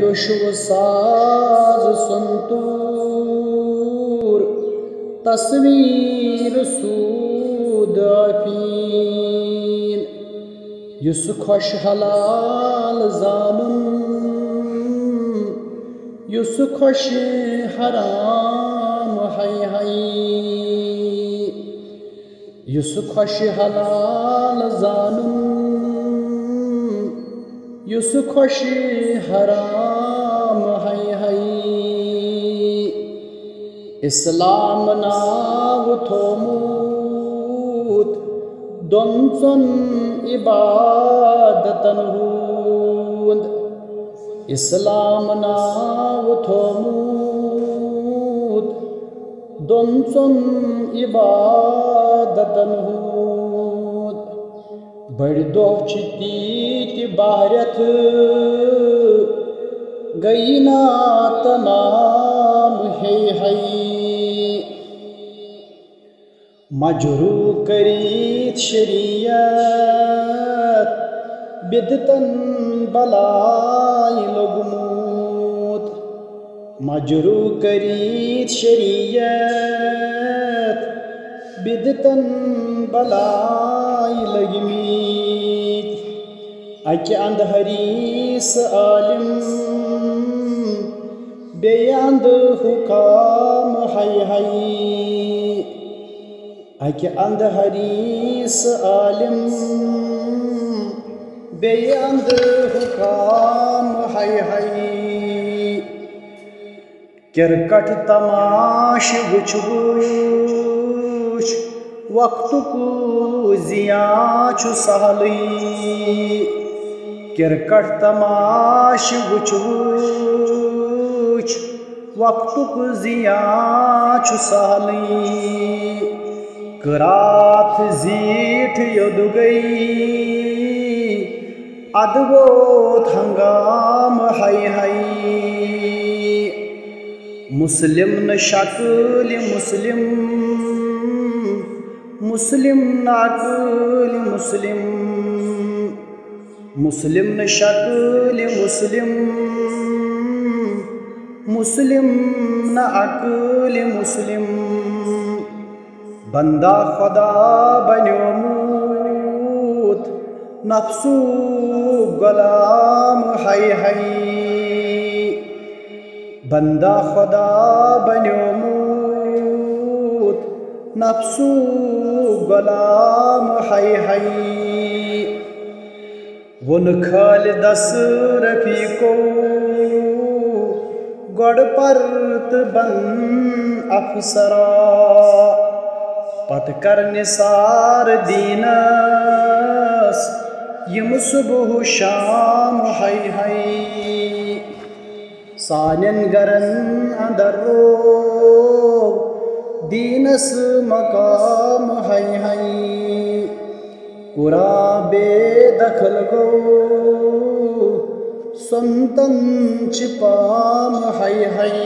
रुशव साज संतूर तस्वीर सूदाफीन युस खुश हलाल जानन युस खुश हराम हाय हाय युस खुश हलाल जानन युस खुश हराम हाय हाय इस्लाम नाव थोमुत दोनचन इबादतन हुंद इस्लाम नाव थोमुत दोनचन इबादतन हुंद बड़ दोह तीत बाहरत गई ना तमाम है मजरू करीत शरीयत बिदतन बलाई लगमूत मजरू करीत शरीयत बिदतन बलाई लगमीत अके अंधहरीस आलिम बेअंध हुकाम हाय हाय अके अंधहरीस आलिम बेअंध हुकाम हाय हाय किरकट तमाश वुच वुच वक्त को जिया छु सहली किरकट तमाश वुच वुच वक्त को जिया छु सहली करात जीठ योद गई अदवोत हंगाम हाय हाय मुस्लिम न शक्ल मुस्लिम मुस्लिम नाकल मुस्लिम मुस्लिम न शक्ल मुस्लिम मुस्लिम न अकल मुस्लिम बंदा खुदा बन्योमुत नफ्सु गुलाम हाय हाय बंदा खुदा बन्योमुत नफ्सु गुलाम हाय हाय वुन खालिदस रफीको गड़ परत बन अफसरा पत कर निसार दीनस यम सुबह शाम हाय हाय सानन गरन अंदर रो दीनस मकाम हाय हाय कुरा बेदखल गो संतन चिपाम हाय हाय